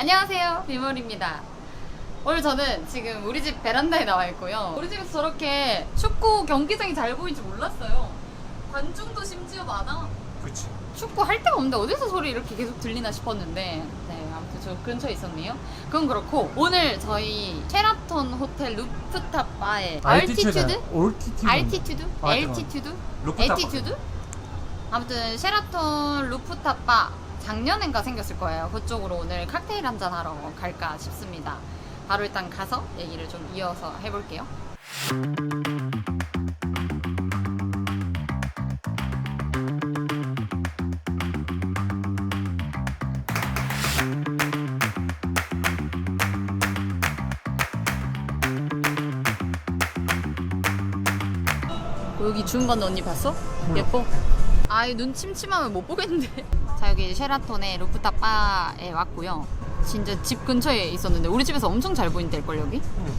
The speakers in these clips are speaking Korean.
안녕하세요, 비멀입니다. 오늘 저는 지금 우리 집 베란다에 나와 있고요. 우리 집에서 저렇게 축구 경기장이 잘 보이는지 몰랐어요. 관중도 심지어 많아. 그치. 축구 할 데가 없는데 어디서 소리 이렇게 계속 들리나 싶었는데, 네, 아무튼 저 근처에 있었네요. 그건 그렇고 오늘 저희 쉐라톤 호텔 루프탑 바에 알티튜드? 아무튼 쉐라톤 루프탑 바 작년엔가 생겼을 거예요. 그쪽으로 오늘 칵테일 한잔 하러 갈까 싶습니다. 바로 일단 가서 얘기를 좀 이어서 해볼게요. 여기 준 건 언니 봤어? 예뻐? 아이 눈 침침하면 못 보겠는데. 자, 여기 쉐라톤의 루프탑 바에 왔고요. 진짜 집 근처에 있었는데 우리 집에서 엄청 잘 보인달걸 여기? 응.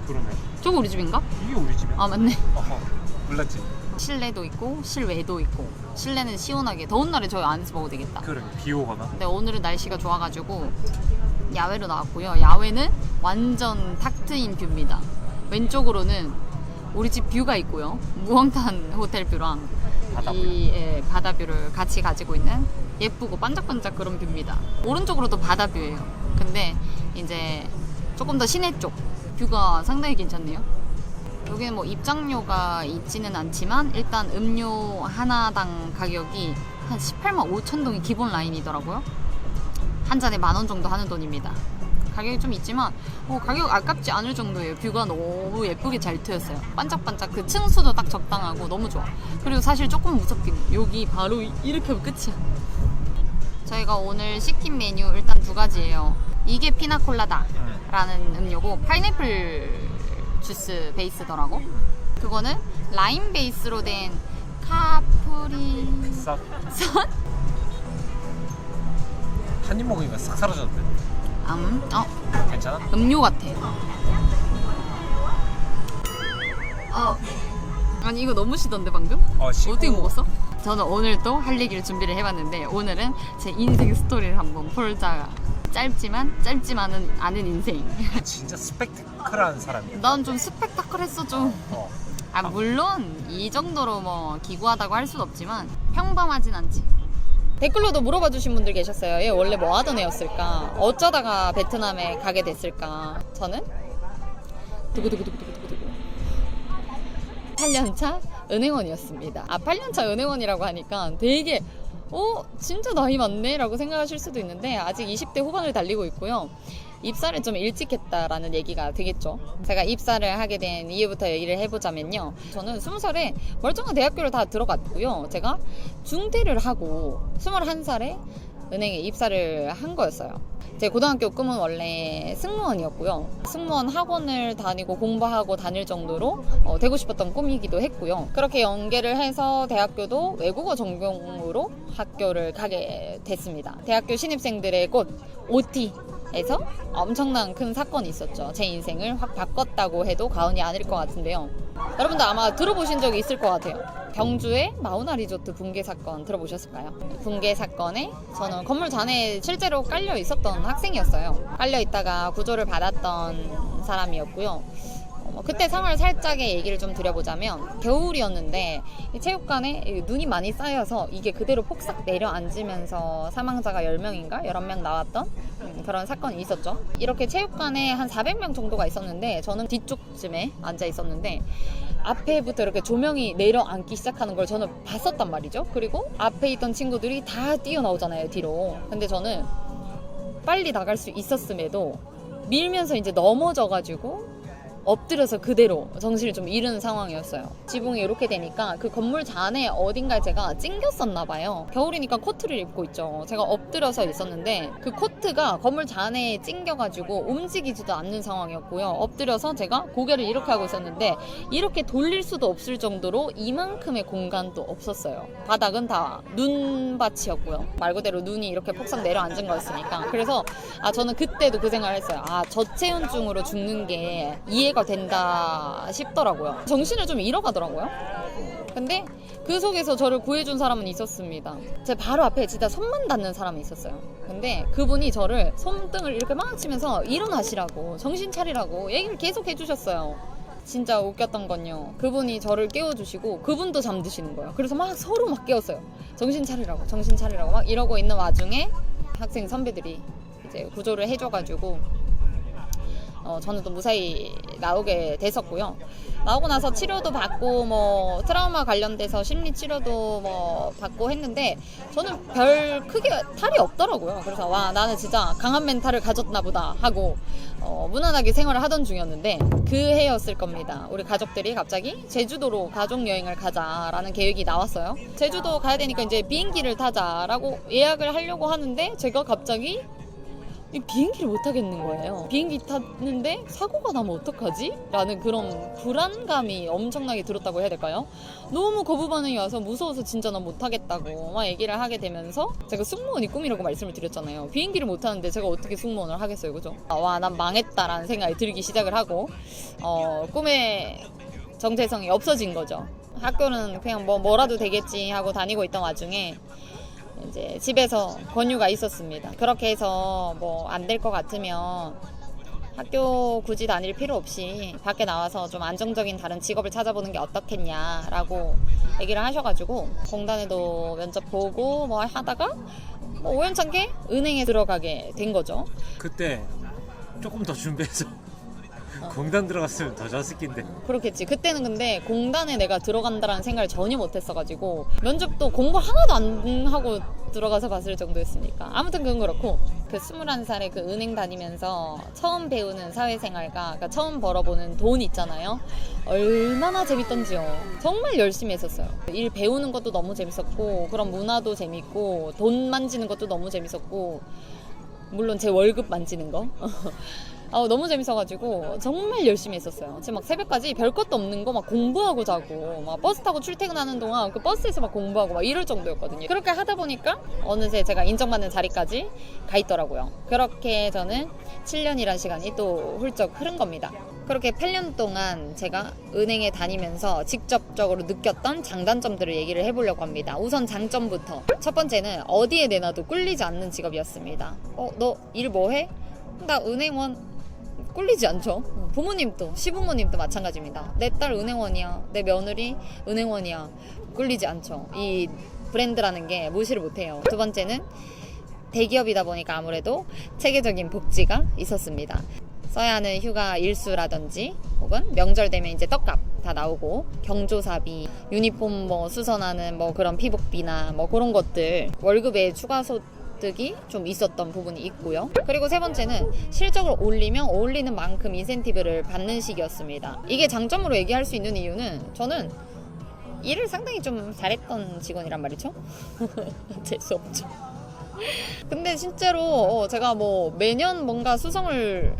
그러네. 저거 우리 집인가? 이게 우리 집이야. 아 맞네. 몰랐지. 실내도 있고 실외도 있고. 실내는 시원하게 더운 날에 저희 안에서 먹어도 되겠다. 그래. 비 오거나. 근데 오늘은 날씨가 좋아가지고 야외로 나왔고요. 야외는 완전 탁 트인 뷰입니다. 왼쪽으로는 우리 집 뷰가 있고요. 무황탄 호텔 뷰랑 바다 뷰를 같이 가지고 있는 예쁘고 반짝반짝 그런 뷰입니다. 오른쪽으로도 바다 뷰예요. 근데 이제 조금 더 시내 쪽 뷰가 상당히 괜찮네요. 여기는 뭐 입장료가 있지는 않지만 일단 음료 하나당 가격이 한 18만 5천 동이 기본 라인이더라고요. 한 잔에 10,000원 정도 하는 돈입니다. 가격이 좀 있지만 가격 아깝지 않을 정도예요. 뷰가 너무 예쁘게 잘 트였어요. 반짝반짝 그 층수도 딱 적당하고 너무 좋아. 그리고 사실 조금 무섭긴 해. 여기 바로 이렇게 하면 끝이야. 저희가 오늘 시킨 메뉴 일단 2가지예요. 이게 피나콜라다라는 음료고 파인애플 주스 베이스더라고. 그거는 라임 베이스로 된 카프리 싹. 한입 먹으니까 싹 사라졌는데. 괜찮아? 괜찮아? 음료 같아. 아니 이거 너무 시던데 방금? 어떻게 먹었어? 저는 오늘 또 할 얘기를 준비를 해봤는데 오늘은 제 인생 스토리를 한번 풀자. 짧지만은 않은 인생. 진짜 스펙타클한 사람이야. 난 좀 스펙타클했어 좀. 물론 이 정도로 뭐 기구하다고 할 순 없지만 평범하진 않지. 댓글로도 물어봐 주신 분들 계셨어요. 얘 원래 뭐 하던 애였을까? 어쩌다가 베트남에 가게 됐을까? 저는 두구두구두구두구두구 8년차 은행원이었습니다. 8년차 은행원이라고 하니까 되게 진짜 나이 많네 라고 생각하실 수도 있는데 아직 20대 후반을 달리고 있고요. 입사를 좀 일찍 했다라는 얘기가 되겠죠. 제가 입사를 하게 된 이유부터 얘기를 해보자면요. 저는 20살에 멀쩡한 대학교를 다 들어갔고요. 제가 중퇴를 하고 21살에 은행에 입사를 한 거였어요. 제 고등학교 꿈은 원래 승무원이었고요. 승무원 학원을 다니고 공부하고 다닐 정도로 되고 싶었던 꿈이기도 했고요. 그렇게 연계를 해서 대학교도 외국어 전공으로 학교를 가게 됐습니다. 대학교 신입생들의 곳 OT에서 엄청난 큰 사건이 있었죠. 제 인생을 확 바꿨다고 해도 과언이 아닐 것 같은데요. 여러분들 아마 들어보신 적이 있을 것 같아요. 경주의 마우나 리조트 붕괴 사건 들어보셨을까요? 붕괴 사건에 저는 건물 잔에 실제로 깔려 있었던 학생이었어요. 깔려 있다가 구조를 받았던 사람이었고요. 그때 상황을 살짝의 얘기를 좀 드려보자면 겨울이었는데 이 체육관에 눈이 많이 쌓여서 이게 그대로 폭삭 내려앉으면서 사망자가 10명인가 11명 나왔던 그런 사건이 있었죠. 이렇게 체육관에 한 400명 정도가 있었는데 저는 뒤쪽쯤에 앉아 있었는데 앞에부터 이렇게 조명이 내려앉기 시작하는 걸 저는 봤었단 말이죠. 그리고 앞에 있던 친구들이 다 뛰어나오잖아요, 뒤로. 근데 저는 빨리 나갈 수 있었음에도 밀면서 이제 넘어져가지고 엎드려서 그대로 정신을 좀 잃은 상황이었어요. 지붕이 이렇게 되니까 그 건물 잔에 어딘가에 제가 찡겼었나 봐요. 겨울이니까 코트를 입고 있죠. 제가 엎드려서 있었는데 그 코트가 건물 잔에 찡겨가지고 움직이지도 않는 상황이었고요. 엎드려서 제가 고개를 이렇게 하고 있었는데 이렇게 돌릴 수도 없을 정도로 이만큼의 공간도 없었어요. 바닥은 다 눈밭이었고요. 말 그대로 눈이 이렇게 폭삭 내려앉은 거였으니까. 그래서 저는 그때도 그 생각을 했어요. 저체온증으로 죽는 게 이해가 이해가 된다 싶더라고요. 정신을 좀 잃어가더라고요. 근데 그 속에서 저를 구해준 사람은 있었습니다. 제 바로 앞에 진짜 손만 닿는 사람이 있었어요. 근데 그분이 저를 손등을 이렇게 막 치면서 일어나시라고, 정신 차리라고 얘기를 계속 해주셨어요. 진짜 웃겼던 건요, 그분이 저를 깨워주시고 그분도 잠드시는 거예요. 그래서 막 서로 막 깨웠어요. 정신 차리라고, 정신 차리라고 막 이러고 있는 와중에 학생 선배들이 이제 구조를 해줘가지고 저는 또 무사히 나오게 됐었고요. 나오고 나서 치료도 받고 뭐 트라우마 관련돼서 심리 치료도 뭐 받고 했는데 저는 별 크게 탈이 없더라고요. 그래서 와, 나는 진짜 강한 멘탈을 가졌나 보다 하고 무난하게 생활을 하던 중이었는데, 그 해였을 겁니다. 우리 가족들이 갑자기 제주도로 가족 여행을 가자라는 계획이 나왔어요. 제주도 가야 되니까 이제 비행기를 타자라고 예약을 하려고 하는데 제가 갑자기 이 비행기를 못 타겠는 거예요. 비행기 탔는데 사고가 나면 어떡하지? 라는 그런 불안감이 엄청나게 들었다고 해야 될까요? 너무 거부 반응이 와서 무서워서 진짜 난 못 타겠다고 막 얘기를 하게 되면서, 제가 승무원이 꿈이라고 말씀을 드렸잖아요. 비행기를 못 타는데 제가 어떻게 승무원을 하겠어요, 그죠? 와, 난 망했다라는 생각이 들기 시작을 하고 꿈의 정체성이 없어진 거죠. 학교는 그냥 뭐라도 되겠지 하고 다니고 있던 와중에 이제 집에서 권유가 있었습니다. 그렇게 해서 뭐 안 될 것 같으면 학교 굳이 다닐 필요 없이 밖에 나와서 좀 안정적인 다른 직업을 찾아보는 게 어떻겠냐라고 얘기를 하셔가지고 공단에도 면접 보고 뭐 하다가 뭐 우연찮게 은행에 들어가게 된 거죠. 그때 조금 더 준비해서 공단 들어갔으면 더 좋았을 낀데. 그렇겠지. 그때는 근데 공단에 내가 들어간다라는 생각을 전혀 못했어가지고 면접도 공부 하나도 안 하고 들어가서 봤을 정도였으니까. 아무튼 그건 그렇고, 그 21살에 그 은행 다니면서 처음 배우는 사회생활과, 그러니까 처음 벌어보는 돈 있잖아요. 얼마나 재밌던지요. 정말 열심히 했었어요. 일 배우는 것도 너무 재밌었고, 그런 문화도 재밌고, 돈 만지는 것도 너무 재밌었고, 물론 제 월급 만지는 거 너무 재밌어가지고 정말 열심히 했었어요. 지금 막 새벽까지 별 것도 없는 거 막 공부하고 자고, 막 버스 타고 출퇴근하는 동안 그 버스에서 막 공부하고 막 이럴 정도였거든요. 그렇게 하다 보니까 어느새 제가 인정받는 자리까지 가 있더라고요. 그렇게 저는 7년이라는 시간이 또 훌쩍 흐른 겁니다. 그렇게 8년 동안 제가 은행에 다니면서 직접적으로 느꼈던 장단점들을 얘기를 해보려고 합니다. 우선 장점부터. 첫 번째는 어디에 내놔도 꿀리지 않는 직업이었습니다. 너 일 뭐 해? 나 은행원. 꿀리지 않죠. 부모님도, 시부모님도 마찬가지입니다. 내 딸 은행원이야, 내 며느리 은행원이야. 꿀리지 않죠. 이 브랜드라는 게 무시를 못해요. 두 번째는 대기업이다 보니까 아무래도 체계적인 복지가 있었습니다. 써야 하는 휴가 일수라든지 혹은 명절 되면 이제 떡값 다 나오고, 경조사비, 유니폼 뭐 수선하는 뭐 그런 피복비나 뭐 그런 것들, 월급에 추가 소득이 좀 있었던 부분이 있고요. 그리고 세 번째는 실적을 올리면 올리는 만큼 인센티브를 받는 식이었습니다. 이게 장점으로 얘기할 수 있는 이유는 저는 일을 상당히 좀 잘했던 직원이란 말이죠. 재수 없죠. 근데 실제로 제가 뭐 매년 뭔가 수성을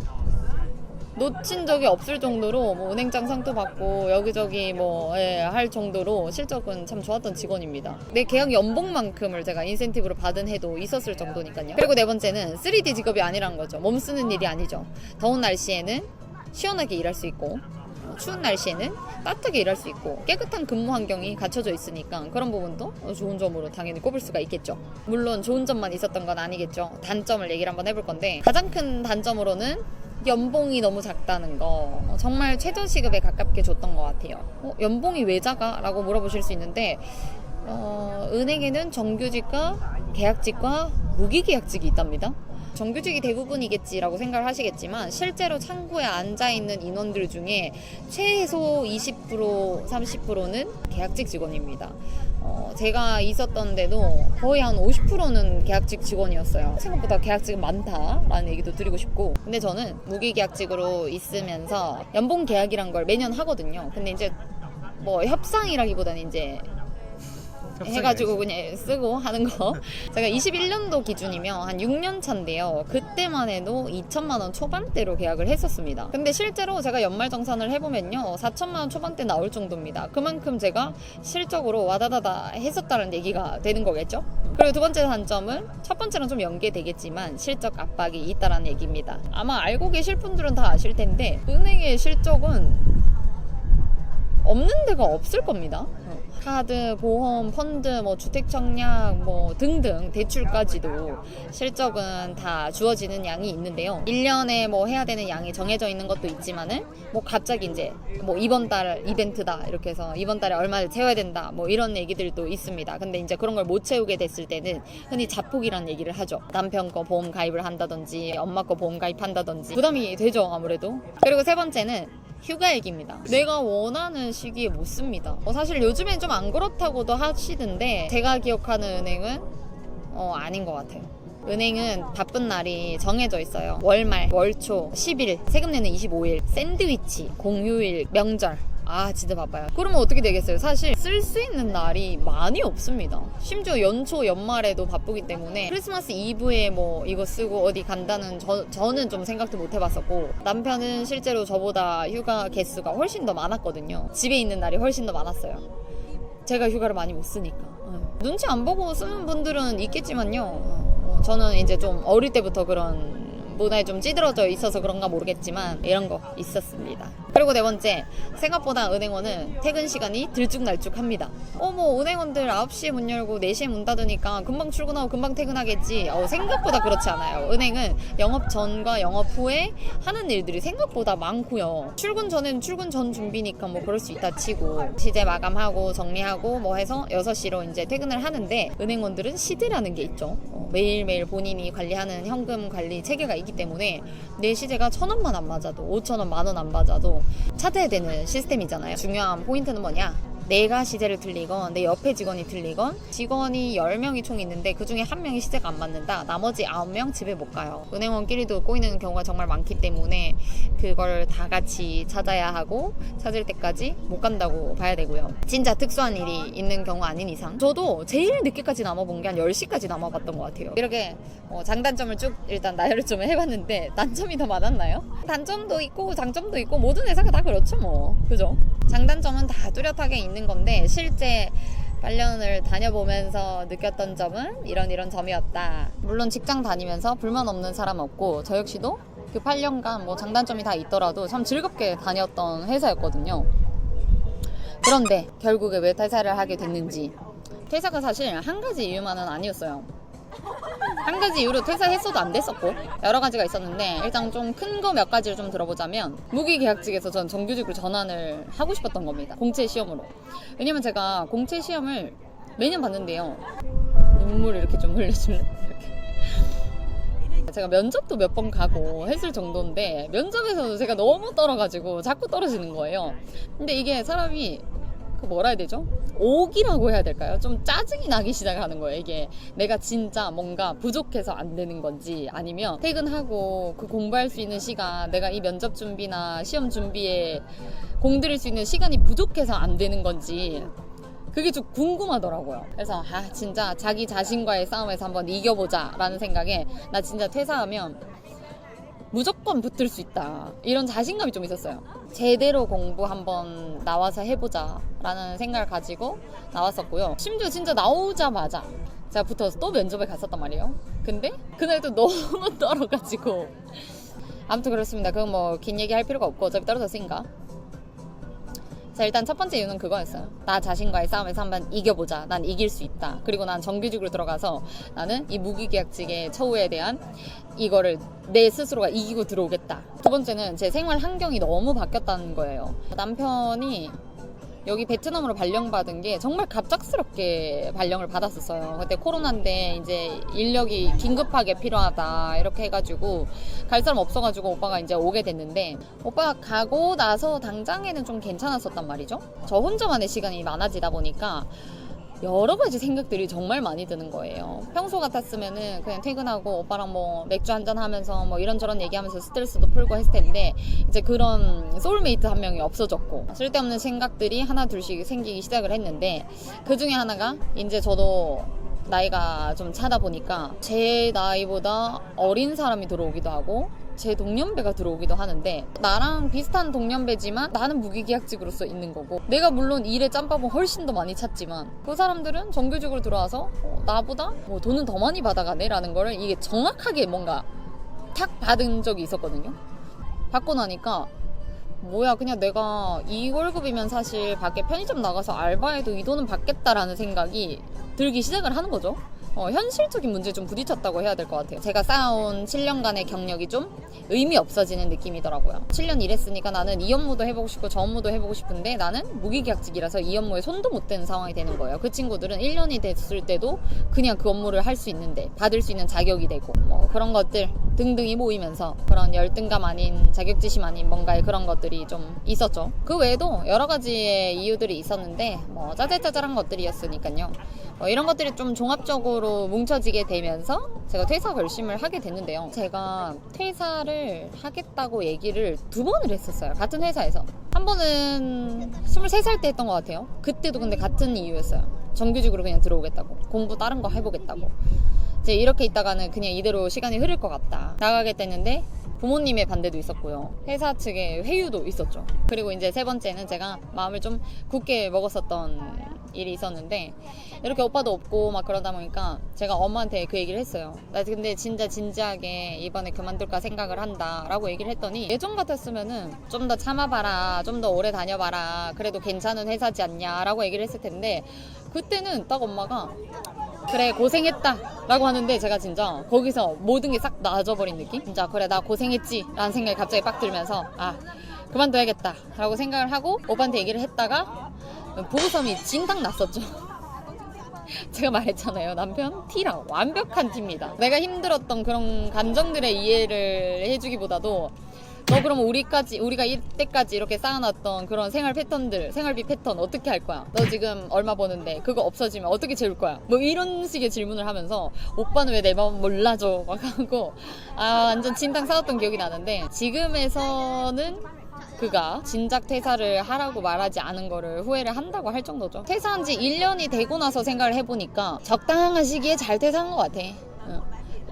놓친 적이 없을 정도로 뭐 은행장 상도 받고 여기저기 뭐 할 정도로 실적은 참 좋았던 직원입니다. 내 계약 연봉만큼을 제가 인센티브로 받은 해도 있었을 정도니까요. 그리고 네 번째는 3D 직업이 아니라는 거죠. 몸 쓰는 일이 아니죠. 더운 날씨에는 시원하게 일할 수 있고, 추운 날씨에는 따뜻하게 일할 수 있고, 깨끗한 근무 환경이 갖춰져 있으니까 그런 부분도 좋은 점으로 당연히 꼽을 수가 있겠죠. 물론 좋은 점만 있었던 건 아니겠죠. 단점을 얘기를 한번 해볼 건데, 가장 큰 단점으로는 연봉이 너무 작다는 거. 정말 최저시급에 가깝게 줬던 것 같아요. 연봉이 왜 작아? 라고 물어보실 수 있는데 은행에는 정규직과 계약직과 무기계약직이 있답니다. 정규직이 대부분이겠지라고 생각을 하시겠지만 실제로 창구에 앉아있는 인원들 중에 최소 20% 30%는 계약직 직원입니다. 제가 있었던 데도 거의 한 50%는 계약직 직원이었어요. 생각보다 계약직은 많다라는 얘기도 드리고 싶고, 근데 저는 무기계약직으로 있으면서 연봉 계약이란 걸 매년 하거든요. 근데 이제 뭐 협상이라기보다는 이제 해가지고 그냥 쓰고 하는 거. 제가 21년도 기준이면 한 6년 차인데요. 그때만 해도 2천만 원 초반대로 계약을 했었습니다. 근데 실제로 제가 연말정산을 해보면요, 4천만 원 초반대 나올 정도입니다. 그만큼 제가 실적으로 와다다다 했었다는 얘기가 되는 거겠죠. 그리고 두 번째 단점은 첫 번째랑 좀 연계되겠지만 실적 압박이 있다는 얘기입니다. 아마 알고 계실 분들은 다 아실 텐데 은행의 실적은 없는 데가 없을 겁니다. 카드, 보험, 펀드, 뭐 주택 청약, 뭐 등등 대출까지도 실적은 다 주어지는 양이 있는데요. 1년에 뭐 해야 되는 양이 정해져 있는 것도 있지만은 뭐 갑자기 이제 뭐 이번 달 이벤트다 이렇게 해서 이번 달에 얼마를 채워야 된다 뭐 이런 얘기들도 있습니다. 근데 이제 그런 걸 못 채우게 됐을 때는 흔히 자폭이라는 얘기를 하죠. 남편 거 보험 가입을 한다든지 엄마 거 보험 가입한다든지 부담이 되죠, 아무래도. 그리고 세 번째는 휴가액입니다. 내가 원하는 시기에 못 씁니다. 사실 요즘엔 좀 안 그렇다고도 하시던데 제가 기억하는 은행은 아닌 것 같아요. 은행은 바쁜 날이 정해져 있어요. 월말, 월초, 10일, 세금 내는 25일, 샌드위치, 공휴일, 명절. 아 진짜 바빠요. 그러면 어떻게 되겠어요? 사실 쓸 수 있는 날이 많이 없습니다. 심지어 연초 연말에도 바쁘기 때문에 크리스마스 이브에 뭐 이거 쓰고 어디 간다는 저는 좀 생각도 못 해봤었고, 남편은 실제로 저보다 휴가 개수가 훨씬 더 많았거든요. 집에 있는 날이 훨씬 더 많았어요. 제가 휴가를 많이 못 쓰니까. 눈치 안 보고 쓰는 분들은 있겠지만요, 저는 이제 좀 어릴 때부터 그런 문화에 좀 찌들어져 있어서 그런가 모르겠지만 이런 거 있었습니다. 그리고 네 번째, 생각보다 은행원은 퇴근 시간이 들쭉날쭉합니다. 뭐 은행원들 9시에 문 열고 4시에 문 닫으니까 금방 출근하고 금방 퇴근하겠지. 생각보다 그렇지 않아요. 은행은 영업 전과 영업 후에 하는 일들이 생각보다 많고요. 출근 전엔 출근 전 준비니까 뭐 그럴 수 있다 치고 시제 마감하고 정리하고 뭐 해서 6시로 이제 퇴근을 하는데, 은행원들은 시대라는 게 있죠. 매일매일 본인이 관리하는 현금 관리 체계가 있기 때문에 내 시제가 1,000원만 안 맞아도 5,000원, 10,000원 안 맞아도 찾아야 되는 시스템이잖아요. 중요한 포인트는 뭐냐? 내가 시제를 틀리건 내 옆에 직원이 틀리건, 직원이 10명이 총 있는데 그중에 1명이 시제가 안 맞는다, 나머지 9명 집에 못 가요. 은행원끼리도 꼬이는 경우가 정말 많기 때문에 그걸 다 같이 찾아야 하고 찾을 때까지 못 간다고 봐야 되고요. 진짜 특수한 일이 있는 경우 아닌 이상 저도 제일 늦게까지 남아본 게 한 10시까지 남아봤던 것 같아요. 이렇게 장단점을 쭉 일단 나열을 좀 해봤는데 단점이 더 많았나요? 단점도 있고 장점도 있고 모든 회사가 다 그렇죠 뭐, 그죠? 장단점은 다 뚜렷하게 있는 건데 실제 8년을 다녀보면서 느꼈던 점은 이런 점이었다. 물론 직장 다니면서 불만 없는 사람 없고, 저 역시도 그 8년간 뭐 장단점이 다 있더라도 참 즐겁게 다녔던 회사였거든요. 그런데 결국에 왜 퇴사를 하게 됐는지, 퇴사가 사실 한 가지 이유만은 아니었어요. 한 가지 이유로 퇴사했어도 안 됐었고 여러 가지가 있었는데, 일단 좀 큰 거 몇 가지를 좀 들어보자면, 무기계약직에서 전 정규직으로 전환을 하고 싶었던 겁니다. 공채 시험으로. 왜냐면 제가 공채 시험을 매년 봤는데요, 눈물 이렇게 좀 흘려주는 제가 면접도 몇 번 가고 했을 정도인데 면접에서도 제가 너무 떨어가지고 자꾸 떨어지는 거예요. 근데 이게 사람이 뭐라 해야 되죠? 오기라고 해야 될까요? 좀 짜증이 나기 시작하는 거예요. 이게 내가 진짜 뭔가 부족해서 안 되는 건지, 아니면 퇴근하고 그 공부할 수 있는 시간, 내가 이 면접 준비나 시험 준비에 공들일 수 있는 시간이 부족해서 안 되는 건지, 그게 좀 궁금하더라고요. 그래서 진짜 자기 자신과의 싸움에서 한번 이겨보자 라는 생각에, 나 진짜 퇴사하면 무조건 붙을 수 있다, 이런 자신감이 좀 있었어요. 제대로 공부 한번 나와서 해보자 라는 생각을 가지고 나왔었고요. 심지어 진짜 나오자마자 제가 붙어서 또 면접에 갔었단 말이에요. 근데 그날도 너무 떨어가지고, 아무튼 그렇습니다. 그건 뭐 긴 얘기 할 필요가 없고 어차피 떨어졌으니까. 자, 일단 첫 번째 이유는 그거였어요. 나 자신과의 싸움에서 한번 이겨보자. 난 이길 수 있다. 그리고 난 정규직으로 들어가서 나는 이 무기계약직의 처우에 대한 이거를 내 스스로가 이기고 들어오겠다. 두 번째는 제 생활 환경이 너무 바뀌었다는 거예요. 남편이 여기 베트남으로 발령받은 게 정말 갑작스럽게 발령을 받았었어요. 그때 코로나인데 이제 인력이 긴급하게 필요하다 이렇게 해가지고 갈 사람 없어가지고 오빠가 이제 오게 됐는데, 오빠가 가고 나서 당장에는 좀 괜찮았었단 말이죠. 저 혼자만의 시간이 많아지다 보니까 여러 가지 생각들이 정말 많이 드는 거예요. 평소 같았으면은 그냥 퇴근하고 오빠랑 뭐 맥주 한잔 하면서 뭐 이런저런 얘기하면서 스트레스도 풀고 했을 텐데 이제 그런 소울메이트 한 명이 없어졌고 쓸데없는 생각들이 하나 둘씩 생기기 시작을 했는데 그 중에 하나가 이제 저도 나이가 좀 차다 보니까 제 나이보다 어린 사람이 들어오기도 하고 제 동년배가 들어오기도 하는데 나랑 비슷한 동년배지만 나는 무기계약직으로서 있는 거고 내가 물론 일의 짬밥은 훨씬 더 많이 찼지만 그 사람들은 정규직으로 들어와서 나보다 뭐 돈은 더 많이 받아가네 라는 거를 이게 정확하게 뭔가 탁 받은 적이 있었거든요. 받고 나니까 뭐야 그냥 내가 이 월급이면 사실 밖에 편의점 나가서 알바해도 이 돈은 받겠다라는 생각이 들기 시작을 하는 거죠. 현실적인 문제에 좀 부딪혔다고 해야 될 것 같아요. 제가 쌓아온 7년간의 경력이 좀 의미 없어지는 느낌이더라고요. 7년 일했으니까 나는 이 업무도 해보고 싶고 저 업무도 해보고 싶은데 나는 무기계약직이라서 이 업무에 손도 못 대는 상황이 되는 거예요. 그 친구들은 1년이 됐을 때도 그냥 그 업무를 할 수 있는데 받을 수 있는 자격이 되고 뭐 그런 것들 등등이 모이면서 그런 열등감 아닌 자격지심 아닌 뭔가의 그런 것들이 좀 있었죠. 그 외에도 여러 가지의 이유들이 있었는데 뭐 짜잘짜잘한 것들이었으니까요. 이런 것들이 좀 종합적으로 뭉쳐지게 되면서 제가 퇴사 결심을 하게 됐는데요. 제가 퇴사를 하겠다고 얘기를 2번을 했었어요. 같은 회사에서. 한 번은 23살 때 했던 것 같아요. 그때도 근데 같은 이유였어요. 정규직으로 그냥 들어오겠다고. 공부 다른 거 해보겠다고. 이제 이렇게 있다가는 그냥 이대로 시간이 흐를 것 같다. 나가겠다는데 부모님의 반대도 있었고요. 회사 측의 회유도 있었죠. 그리고 이제 3번째는 제가 마음을 좀 굳게 먹었었던 일이 있었는데 이렇게 오빠도 없고 막 그러다 보니까 제가 엄마한테 그 얘기를 했어요. 나 근데 진짜 진지하게 이번에 그만둘까 생각을 한다 라고 얘기를 했더니 예전 같았으면은 좀 더 참아봐라 좀 더 오래 다녀봐라 그래도 괜찮은 회사지 않냐 라고 얘기를 했을 텐데 그때는 딱 엄마가 그래 고생했다 라고 하는데 제가 진짜 거기서 모든 게 싹 나아져버린 느낌? 진짜 그래 나 고생했지 라는 생각이 갑자기 빡 들면서 아 그만둬야겠다 라고 생각을 하고 오빠한테 얘기를 했다가 보고섬이 진당 났었죠. 제가 말했잖아요. 남편 T랑 완벽한 T입니다. 내가 힘들었던 그런 감정들의 이해를 해주기보다도 너 그럼 우리가 이때까지 이렇게 쌓아놨던 그런 생활 패턴들, 생활비 패턴 어떻게 할 거야? 너 지금 얼마 버는데 그거 없어지면 어떻게 재울 거야? 뭐 이런 식의 질문을 하면서 오빠는 왜 내 마음 몰라줘? 막 하고 완전 진당 싸웠던 기억이 나는데 지금에서는 그가 진작 퇴사를 하라고 말하지 않은 거를 후회를 한다고 할 정도죠. 퇴사한 지 1년이 되고 나서 생각을 해보니까 적당한 시기에 잘 퇴사한 것 같아.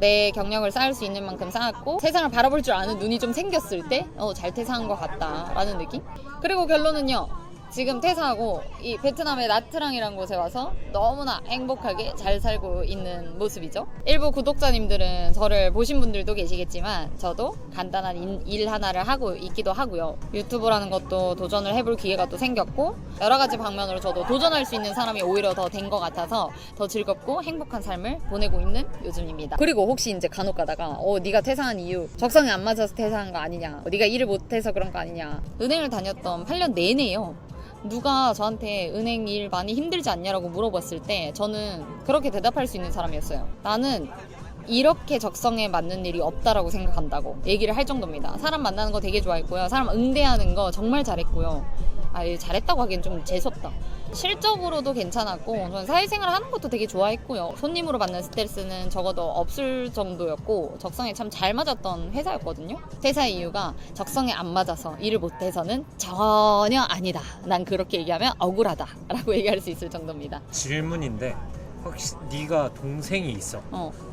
내 경력을 쌓을 수 있는 만큼 쌓았고 세상을 바라볼 줄 아는 눈이 좀 생겼을 때 잘 퇴사한 것 같다라는 느낌? 그리고 결론은요. 지금 퇴사하고 이 베트남의 나트랑이라는 곳에 와서 너무나 행복하게 잘 살고 있는 모습이죠. 일부 구독자님들은 저를 보신 분들도 계시겠지만 저도 간단한 일 하나를 하고 있기도 하고요. 유튜브라는 것도 도전을 해볼 기회가 또 생겼고 여러 가지 방면으로 저도 도전할 수 있는 사람이 오히려 더 된 것 같아서 더 즐겁고 행복한 삶을 보내고 있는 요즘입니다. 그리고 혹시 이제 간혹 가다가 네가 퇴사한 이유 적성에 안 맞아서 퇴사한 거 아니냐 네가 일을 못해서 그런 거 아니냐 은행을 다녔던 8년 내내요. 누가 저한테 은행 일 많이 힘들지 않냐라고 물어봤을 때 저는 그렇게 대답할 수 있는 사람이었어요. 나는 이렇게 적성에 맞는 일이 없다라고 생각한다고 얘기를 할 정도입니다. 사람 만나는 거 되게 좋아했고요. 사람 응대하는 거 정말 잘했고요. 잘했다고 하기엔 좀 재수없다. 실적으로도 괜찮았고 저는 사회생활 하는 것도 되게 좋아했고요. 손님으로 받는 스트레스는 적어도 없을 정도였고 적성에 참 잘 맞았던 회사였거든요. 퇴사 이유가 적성에 안 맞아서 일을 못해서는 전혀 아니다. 난 그렇게 얘기하면 억울하다 라고 얘기할 수 있을 정도입니다. 질문인데 혹시 네가 동생이 있어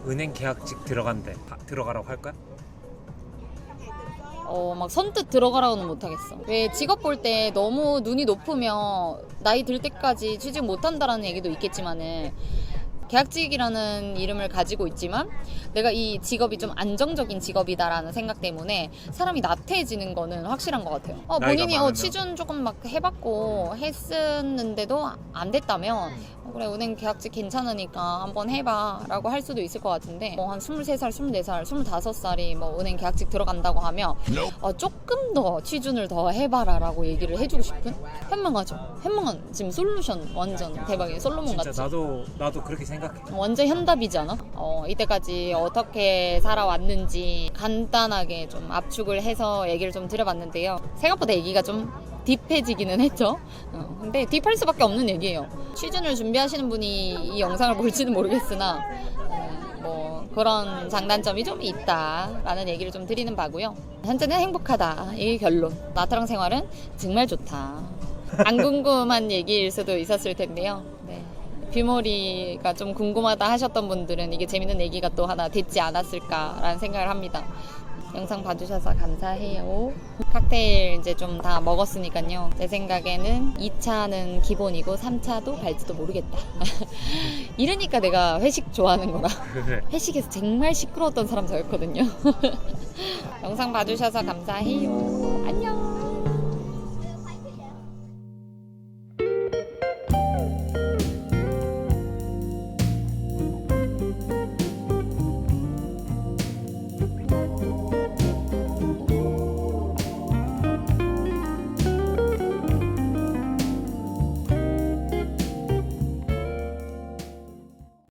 은행 계약직 들어간대 들어가라고 할 거야? 막 선뜻 들어가라고는 못하겠어. 왜 직업 볼 때 너무 눈이 높으면 나이 들 때까지 취직 못한다라는 얘기도 있겠지만은 계약직이라는 이름을 가지고 있지만 내가 이 직업이 좀 안정적인 직업이다라는 생각 때문에 사람이 나태해지는 거는 확실한 것 같아요. 본인이 취준 조금 막 해봤고 했었는데도 안 됐다면 그래 은행 계약직 괜찮으니까 한번 해봐 라고 할 수도 있을 것 같은데 한 23살, 24살, 25살이 뭐 은행 계약직 들어간다고 하면 조금 더 취준을 더 해봐라 라고 얘기를 해주고 싶은? 현명하죠. 현명한 지금 솔루션 완전 대박이에요. 솔로몬 같이. 진짜 나도 그렇게 생각해. 완전 현답이지 않아? 이때까지 어떻게 살아왔는지 간단하게 좀 압축을 해서 얘기를 좀 드려봤는데요. 생각보다 얘기가 좀 딥해지기는 했죠. 근데 딥할 수밖에 없는 얘기예요. 취준을 준비하시는 분이 이 영상을 볼지는 모르겠으나 뭐 그런 장단점이 좀 있다라는 얘기를 좀 드리는 바고요. 현재는 행복하다. 이게 결론. 나트랑 생활은 정말 좋다. 안 궁금한 얘기일 수도 있었을 텐데요. 네. 뷰머리가 좀 궁금하다 하셨던 분들은 이게 재밌는 얘기가 또 하나 됐지 않았을까라는 생각을 합니다. 영상 봐주셔서 감사해요. 칵테일 이제 좀 다 먹었으니까요. 제 생각에는 2차는 기본이고 3차도 갈지도 모르겠다. 이러니까 내가 회식 좋아하는 거라. 그래. 회식에서 정말 시끄러웠던 사람 저였거든요. 영상 봐주셔서 감사해요.